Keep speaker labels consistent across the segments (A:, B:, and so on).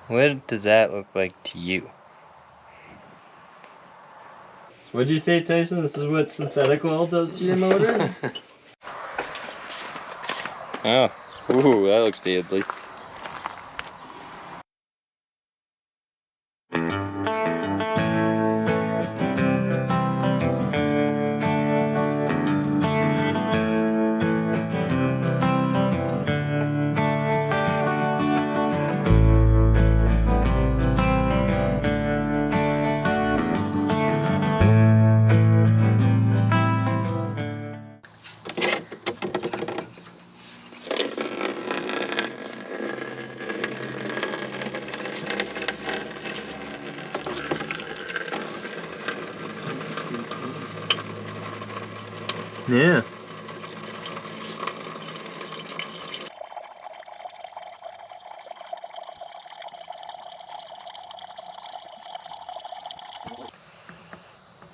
A: What does that look like to you? So what'd you say, Tyson? This is what synthetic oil does to your motor? Oh, ooh, that looks deadly. Yeah.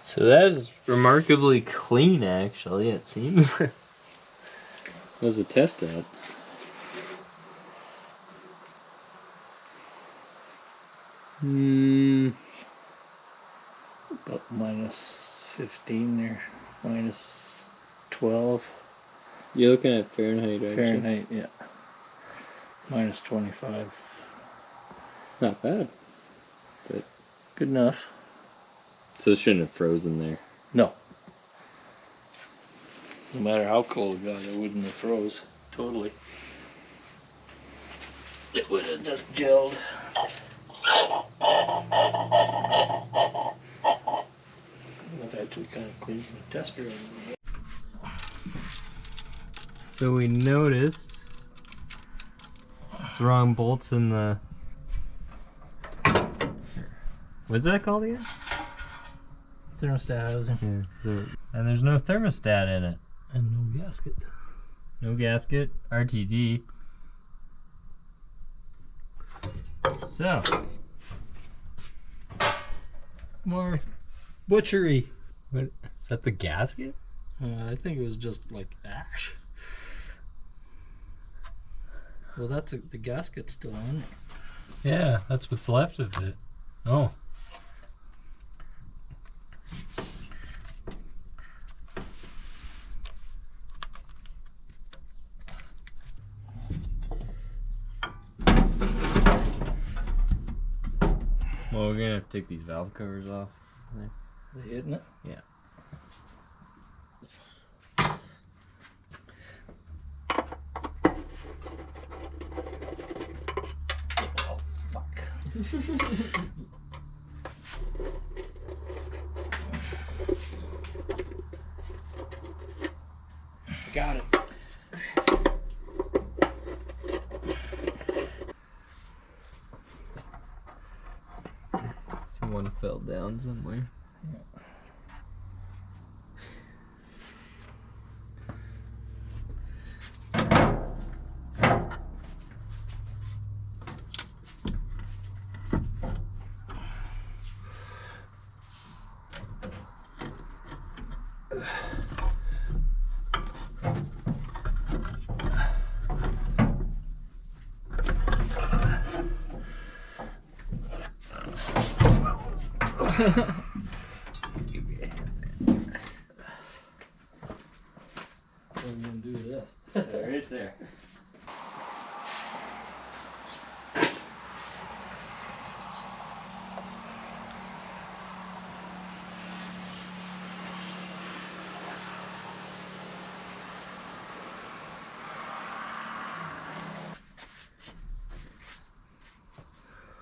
A: So that is remarkably clean, actually, it seems. What was the test at?
B: About minus 15 or minus 12.
A: You're looking at Fahrenheit, right?
B: Fahrenheit, yeah. Minus 25.
A: Not bad. But
B: good enough.
A: So it shouldn't have frozen there.
B: No. No matter how cold it got, it wouldn't have froze. Totally. It would have just gelled. That actually kind of cleans the tester a little bit.
A: So we noticed it's wrong bolts in the... What's that called again?
B: Thermostat housing.
A: Yeah, and there's no thermostat in it.
B: And no gasket.
A: No gasket, RTD. So,
B: more butchery.
A: What, is that the gasket?
B: I think it was just like ash. Well, that's the gasket's still on there.
A: Yeah, that's what's left of it. Oh. Well, we're gonna have to take these valve covers off.
B: They hitting it?
A: Yeah.
B: Oh, fuck. Got it.
A: One fell down somewhere.
B: Yeah.
A: Give me a hand there.
B: I'm gonna do this.
A: Right there.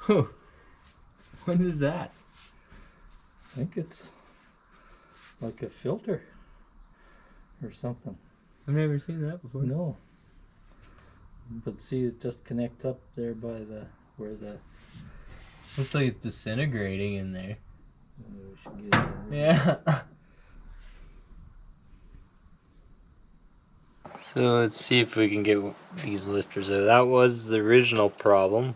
A: Oh, what is that?
B: I think it's like a filter or something.
A: I've never seen that before.
B: No. But see, it just connects up there by the where the...
A: Looks like it's disintegrating in there.
B: We should get it over.
A: Yeah. So let's see if we can get these lifters out. That was the original problem.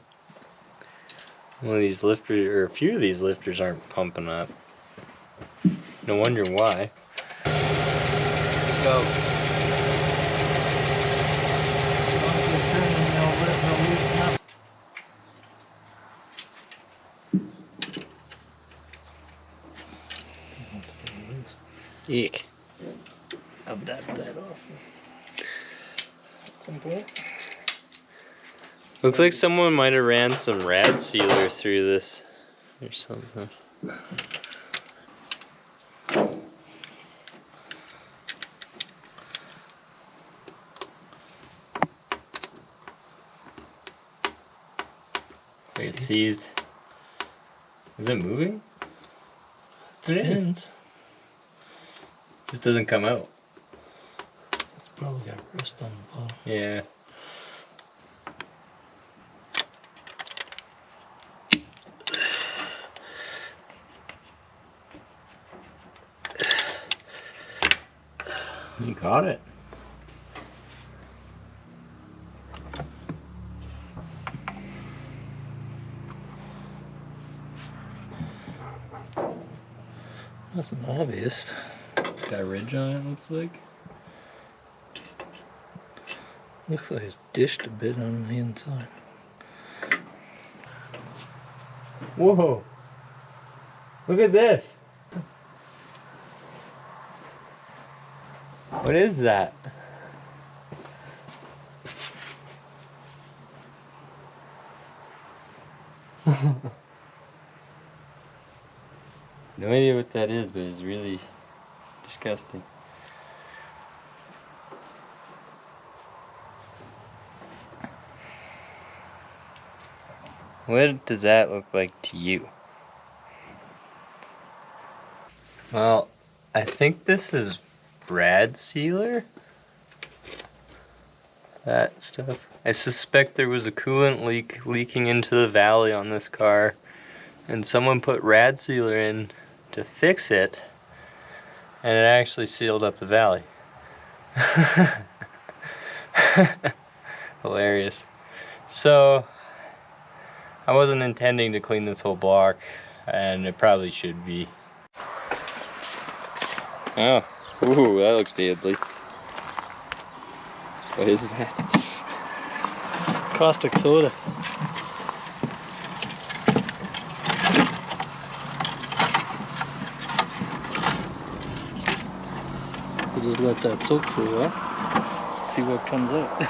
A: One of these lifters, or a few of these lifters aren't pumping up. No wonder why. Go. Eek.
B: I'll dab that off at some point.
A: Looks like someone might have ran some rad sealer through this or something. It's seized. Is it moving?
B: Depends.
A: Just doesn't come out.
B: It's probably got rust on the bottom.
A: Yeah. You caught it.
B: Nothing obvious.
A: It's got a ridge on it, looks like.
B: Looks like it's dished a bit on the inside.
A: Whoa! Look at this! What is that? No idea what that is, but it's really disgusting. What does that look like to you? Well, I think this is rad sealer. That stuff. I suspect there was a coolant leak leaking into the valley on this car, and someone put rad sealer in to fix it, and it actually sealed up the valley. Hilarious. So I wasn't intending to clean this whole block, and it probably should be. Oh, ooh, that looks deadly. What is that?
B: Caustic soda. We'll just let that soak for a while. See what comes out.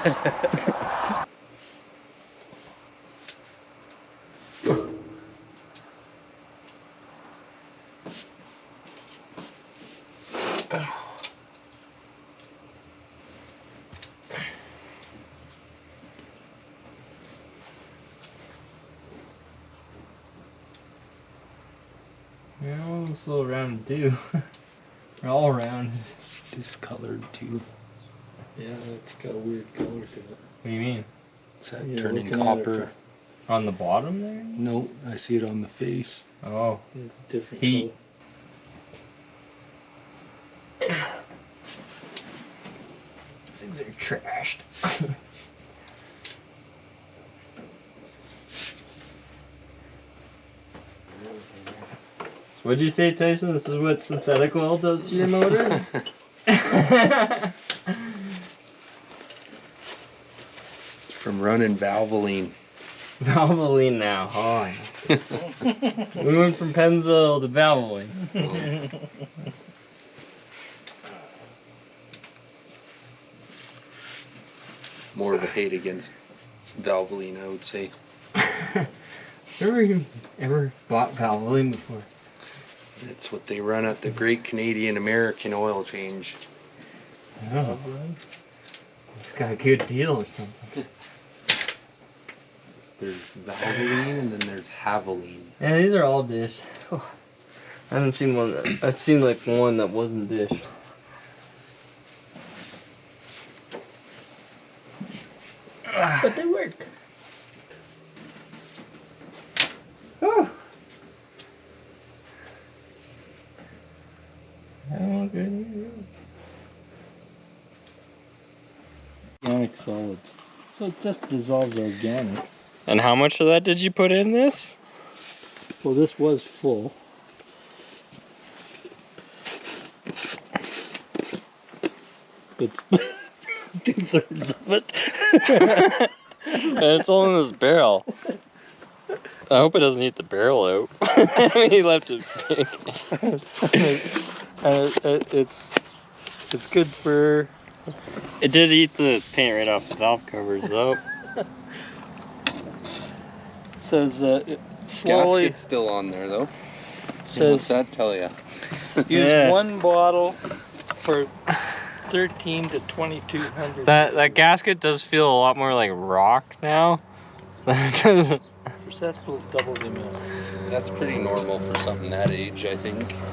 A: Yeah, almost a little round too. All round.
C: Discolored too.
B: Yeah, it's got a weird color to it.
A: What do you mean?
C: Is that
B: Yeah,
C: turning
B: looking at it
C: copper?
A: On the bottom there?
C: No, I see it on the face.
A: Oh.
B: It's a different
A: Heat.
B: color.
A: These things are trashed. So what'd you say, Tyson? This is what synthetic oil does to your motor?
C: It's from running Valvoline.
A: Valvoline now. Oh. We went from Pennzoil to Valvoline.
C: More of a hate against Valvoline, I would say.
A: Ever bought Valvoline before?
C: It's what they run at the Great Canadian American Oil Change.
A: Oh. It's got a good deal or something.
C: There's Valvoline and then there's Haveline.
A: Yeah, these are all dished. Oh, I haven't seen one that, I've seen like one that wasn't dished.
B: But they work.
A: Oh. Oh, good.
B: Organic solids. So it just dissolves organics.
A: And how much of that did you put in this?
B: Well, this was full. It's 2/3 of it.
A: And it's all in this barrel. I hope it doesn't eat the barrel out. He left it big.
B: And it's good for.
A: It did eat the paint right off the valve covers though.
B: Says slowly.
C: Gasket's still on there though. What's
B: Says
C: that tell you?
B: use
A: Yeah.
B: 1 bottle for 13 to 2200.
A: That gasket does feel a lot more like rock now. It doesn't.
B: For cesspools, double the amount.
C: That's pretty normal for something that age, I think.